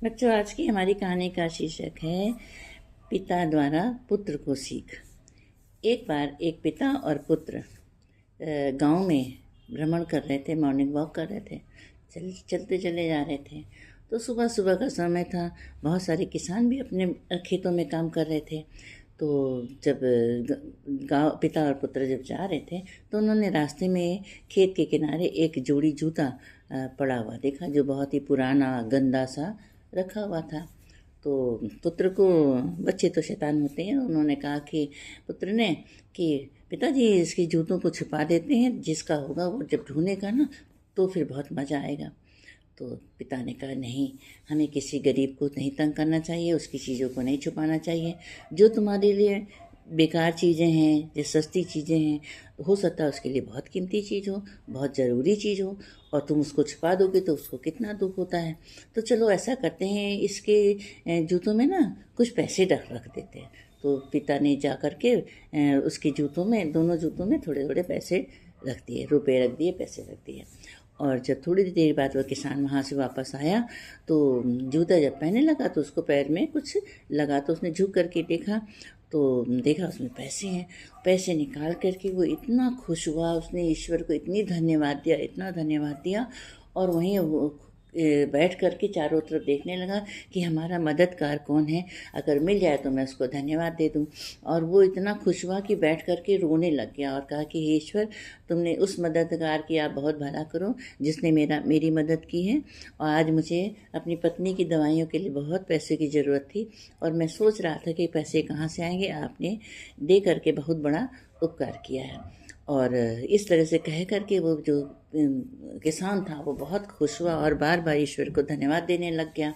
बच्चों, आज की हमारी कहानी का शीर्षक है पिता द्वारा पुत्र को सीख। एक बार एक पिता और पुत्र गांव में भ्रमण कर रहे थे, मॉर्निंग वॉक कर रहे थे। चलते चले जा रहे थे तो सुबह सुबह का समय था। बहुत सारे किसान भी अपने खेतों में काम कर रहे थे। तो जब गाँव पिता और पुत्र जब जा रहे थे तो उन्होंने रास्ते में खेत के किनारे एक जोड़ी जूता पड़ा हुआ देखा, जो बहुत ही पुराना गंदा सा रखा हुआ था। तो पुत्र को, बच्चे तो शैतान होते हैं, उन्होंने कहा कि पुत्र ने कि पिताजी इसके जूतों को छुपा देते हैं, जिसका होगा वो जब ढूंढेगा ना तो फिर बहुत मज़ा आएगा। तो पिता ने कहा नहीं, हमें किसी गरीब को नहीं तंग करना चाहिए, उसकी चीज़ों को नहीं छुपाना चाहिए। जो तुम्हारे लिए बेकार चीज़ें हैं, जो सस्ती चीज़ें हैं, हो सकता है उसके लिए बहुत कीमती चीज़ हो, बहुत ज़रूरी चीज़ हो, और तुम उसको छुपा दोगे तो उसको कितना दुख होता है। तो चलो ऐसा करते हैं, इसके जूतों में ना कुछ पैसे रख देते हैं। तो पिता ने जा कर के उसके जूतों में, दोनों जूतों में थोड़े थोड़े पैसे रख दिए, रुपए रख दिए, पैसे रख दिए। और जब थोड़ी देर बाद वह किसान वहाँ से वापस आया तो जूता जब पहनने लगा तो उसको पैर में कुछ लगा, तो उसने झुक करके देखा तो देखा उसमें पैसे हैं। पैसे निकाल करके वो इतना खुश हुआ, उसने ईश्वर को इतनी धन्यवाद दिया, इतना धन्यवाद दिया। और वहीं वो बैठ कर के चारों तरफ देखने लगा कि हमारा मददगार कौन है, अगर मिल जाए तो मैं उसको धन्यवाद दे दूं। और वो इतना खुश हुआ कि बैठ कर के रोने लग गया और कहा कि हे ईश्वर, तुमने उस मददगार की आप बहुत भला करो जिसने मेरी मदद की है। और आज मुझे अपनी पत्नी की दवाइयों के लिए बहुत पैसे की ज़रूरत थी और मैं सोच रहा था कि पैसे कहाँ से आएंगे, आपने दे करके बहुत बड़ा उपकार किया है। और इस तरह से कह कर के वो जो किसान था वो बहुत खुश हुआ और बार बार ईश्वर को धन्यवाद देने लग गया।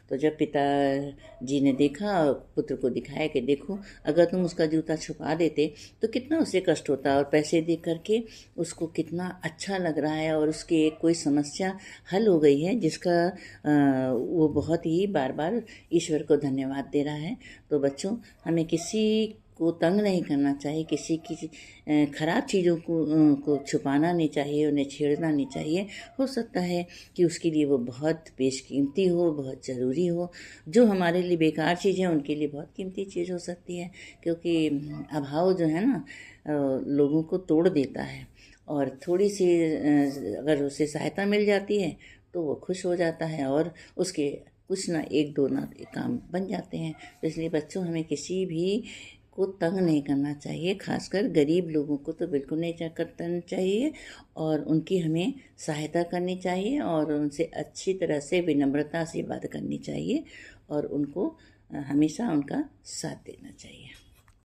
तो जब पिताजी ने देखा, पुत्र को दिखाया कि देखो, अगर तुम उसका जूता छुपा देते तो कितना उसे कष्ट होता, और पैसे दे करके उसको कितना अच्छा लग रहा है और उसकी एक कोई समस्या हल हो गई है, जिसका वो बहुत ही बार बार ईश्वर को धन्यवाद दे रहा है। तो बच्चों, हमें किसी को तंग नहीं करना चाहिए, किसी की खराब चीज़ों को छुपाना नहीं चाहिए, उन्हें छेड़ना नहीं चाहिए। हो सकता है कि उसके लिए वो बहुत बेशकीमती हो, बहुत ज़रूरी हो। जो हमारे लिए बेकार चीज़ है उनके लिए बहुत कीमती चीज़ हो सकती है, क्योंकि अभाव जो है ना लोगों को तोड़ देता है। और थोड़ी सी अगर उसे सहायता मिल जाती है तो वो खुश हो जाता है और उसके कुछ ना एक दो ना काम बन जाते हैं। तो इसलिए बच्चों, हमें किसी भी को तंग नहीं करना चाहिए, खासकर गरीब लोगों को तो बिल्कुल नहीं करना चाहिए। और उनकी हमें सहायता करनी चाहिए और उनसे अच्छी तरह से विनम्रता से बात करनी चाहिए और उनको हमेशा उनका साथ देना चाहिए।